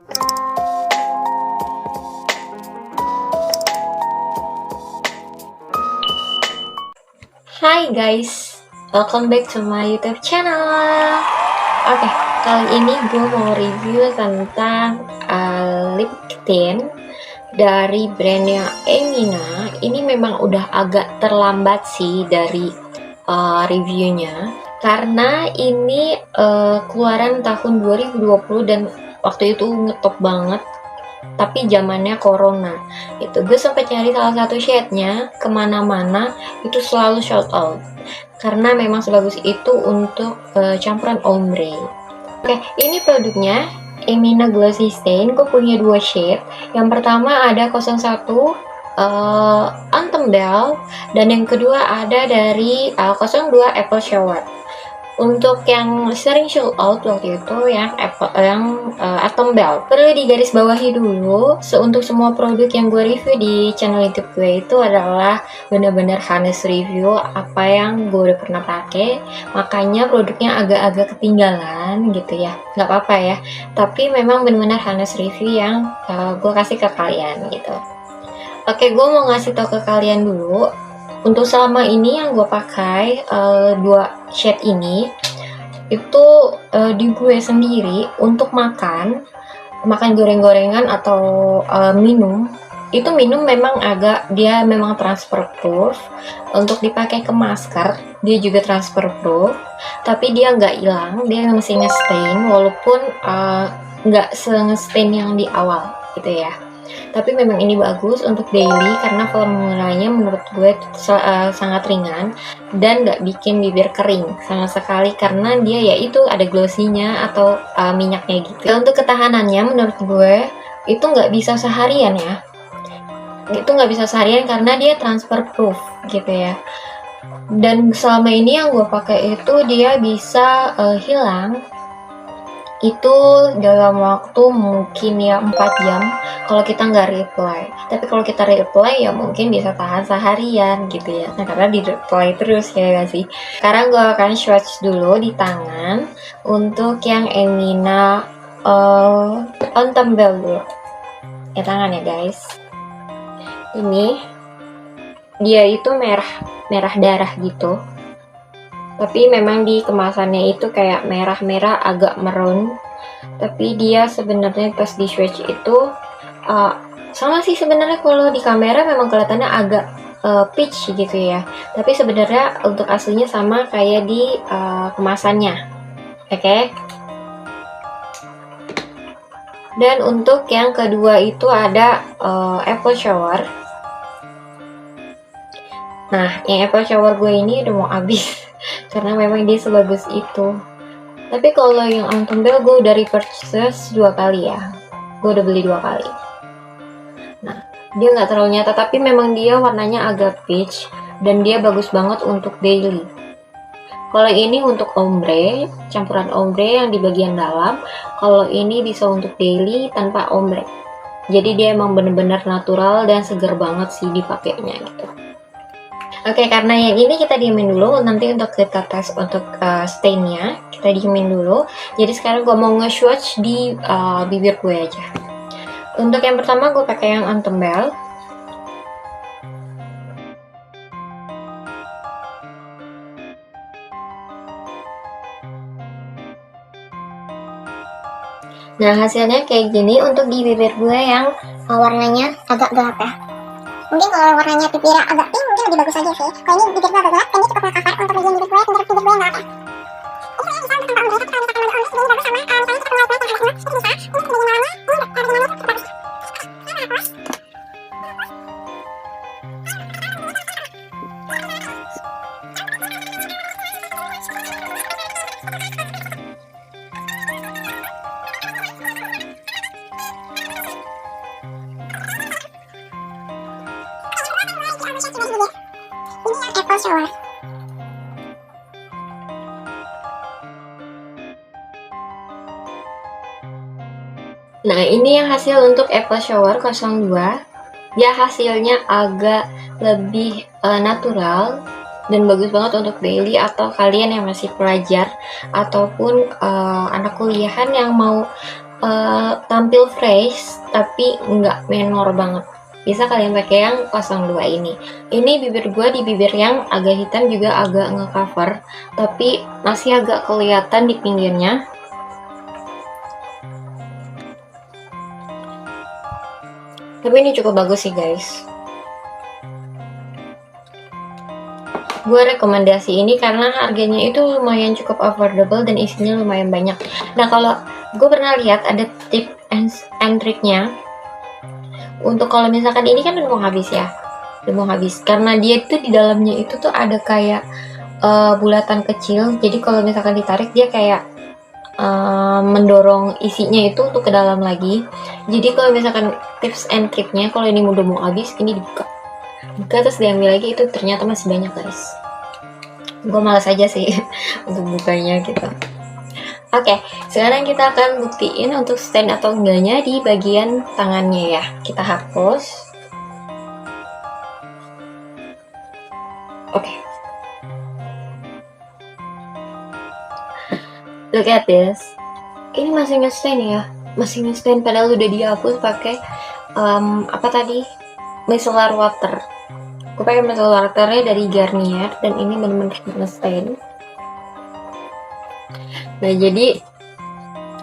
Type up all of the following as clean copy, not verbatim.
Hai guys, welcome back to my YouTube channel. Oke, kali ini gue mau review tentang lip tint dari brandnya Emina. Ini memang udah agak terlambat sih dari reviewnya, karena ini keluaran tahun 2020 dan waktu itu ngetop banget. Tapi zamannya corona itu gue sempat nyari salah satu shade-nya kemana-mana, itu selalu sold out karena memang sebagus itu untuk campuran ombre. Oke, ini produknya Emina Glossy Stain. Gue punya dua shade. Yang pertama ada 01 Autumn Bell, dan yang kedua ada dari 02 Apple Shower. Untuk yang sering show out waktu itu yang Autumn Bell, perlu digarisbawahi dulu, untuk semua produk yang gue review di channel YouTube gue itu adalah benar-benar honest review apa yang gue udah pernah pakai, makanya produknya agak-agak ketinggalan gitu ya, nggak apa-apa ya, tapi memang benar-benar honest review yang gue kasih ke kalian gitu. Oke, gue mau ngasih tau ke kalian dulu. Untuk selama ini yang gue pakai dua shade ini itu di gue sendiri untuk makan goreng-gorengan atau minum. Itu minum memang dia memang transfer proof. Untuk dipakai ke masker dia juga transfer proof, tapi dia nggak hilang, dia masih nge-stain walaupun nggak se-nge-stain yang di awal gitu ya. Tapi memang ini bagus untuk daily karena formulanya menurut gue sangat ringan dan nggak bikin bibir kering sama sekali, karena dia yaitu ada glossy-nya atau minyaknya gitu. Dan untuk ketahanannya menurut gue itu nggak bisa seharian ya, itu nggak bisa seharian karena dia transfer proof gitu ya. Dan selama ini yang gue pakai itu dia bisa hilang itu dalam waktu mungkin ya 4 jam kalau kita nggak reply. Tapi kalau kita reply ya mungkin bisa tahan seharian gitu ya, nah karena di reply terus ya gak sih. Sekarang gue akan swatch dulu di tangan untuk yang Emina Autumn Bell dulu ya, tangan ya guys. Ini dia itu merah darah gitu, tapi memang di kemasannya itu kayak merah-merah agak merun, tapi dia sebenarnya pas di swatch itu sama sih sebenarnya. Kalau di kamera memang kelihatannya agak peach gitu ya, tapi sebenarnya untuk aslinya sama kayak di kemasannya. Oke. Dan untuk yang kedua itu ada Apple Shower. Nah, yang Apple Shower gue ini udah mau habis karena memang dia sebagus itu. Tapi kalau yang Autumn Bell gue udah repurchase 2 kali ya, gue udah beli 2 kali. Nah, dia nggak terlalu nyata, tapi memang dia warnanya agak peach dan dia bagus banget untuk daily. Kalau ini untuk ombre, campuran ombre yang di bagian dalam. Kalau ini bisa untuk daily tanpa ombre. Jadi dia emang bener-bener natural dan seger banget sih dipakainya gitu. Oke, karena yang ini kita diemin dulu, nanti untuk kita tes untuk stainnya kita diemin dulu. Jadi sekarang gue mau nge-swatch di bibir gue aja. Untuk yang pertama gue pakai yang Autumn Bell. Nah, hasilnya kayak gini untuk di bibir gue yang warnanya agak gelap ya. Mungkin kalau warnanya bibirnya agak pink mungkin lebih bagus aja sih. Kalau ini bibir gue agak gelap, ini cukup nge-cover untuk bagian bibir gue yang gelap ya. Ini yang Apple Shower. Nah, ini yang hasil untuk Apple Shower 02. Dia hasilnya agak lebih natural dan bagus banget untuk daily atau kalian yang masih pelajar ataupun anak kuliahan yang mau tampil fresh tapi nggak menor banget. Bisa kalian pakai yang 02 ini. Ini bibir gue di bibir yang agak hitam juga agak ngecover, tapi masih agak kelihatan di pinggirnya. Tapi ini cukup bagus sih guys. Gue rekomendasi ini karena harganya itu lumayan cukup affordable dan isinya lumayan banyak. Nah, kalau gue pernah lihat ada tip and triknya. Untuk kalau misalkan ini kan udah mau habis ya, karena dia itu di dalamnya itu tuh ada kayak bulatan kecil. Jadi kalau misalkan ditarik dia kayak mendorong isinya itu untuk ke dalam lagi. Jadi kalau misalkan tips and triknya, kalau ini udah mau habis, ini dibuka terus diambil lagi, itu ternyata masih banyak guys. Gue malas aja sih untuk bukanya gitu. Oke, sekarang kita akan buktiin untuk stand atau enggaknya di bagian tangannya ya. Kita hapus. Oke. Look at this. Ini masih nge-stand ya. Masih nge-stand padahal udah dihapus pakai apa tadi? Micellar water. Gue pakai micellar waternya dari Garnier dan ini bener-bener nge-stand. Nah, jadi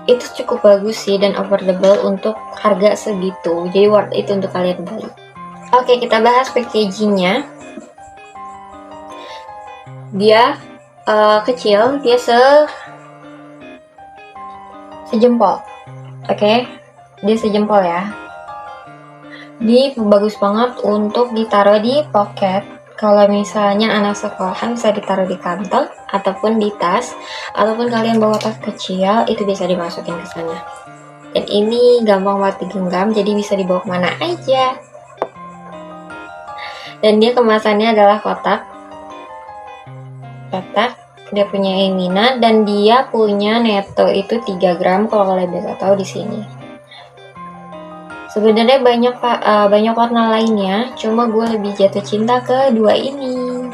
itu cukup bagus sih dan affordable untuk harga segitu. Jadi worth it untuk kalian beli. Oke, kita bahas packagingnya. Dia kecil, dia sejempol. Oke, dia sejempol ya. Ini bagus banget untuk ditaruh di pocket. Kalau misalnya anak sekolahan bisa ditaruh di kantong ataupun di tas, ataupun kalian bawa tas kecil itu bisa dimasukin ke sana. Dan ini gampang banget digenggam, jadi bisa dibawa kemana aja. Dan dia kemasannya adalah kotak. Dia punya Emina dan dia punya neto itu 3 gram kalau kalian bisa tahu di sini. Sebenarnya banyak warna lainnya, cuma gue lebih jatuh cinta ke dua ini.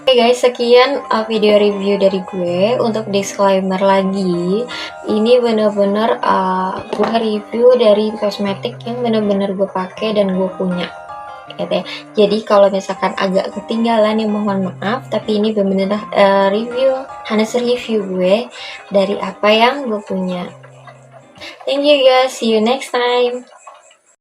Oke guys, sekian video review dari gue. Untuk disclaimer lagi, ini bener-bener gue review dari kosmetik yang bener-bener gue pakai dan gue punya. Jadi kalau misalkan agak ketinggalan ya mohon maaf, tapi ini bener-bener honest review gue dari apa yang gue punya. Thank you guys, see you next time.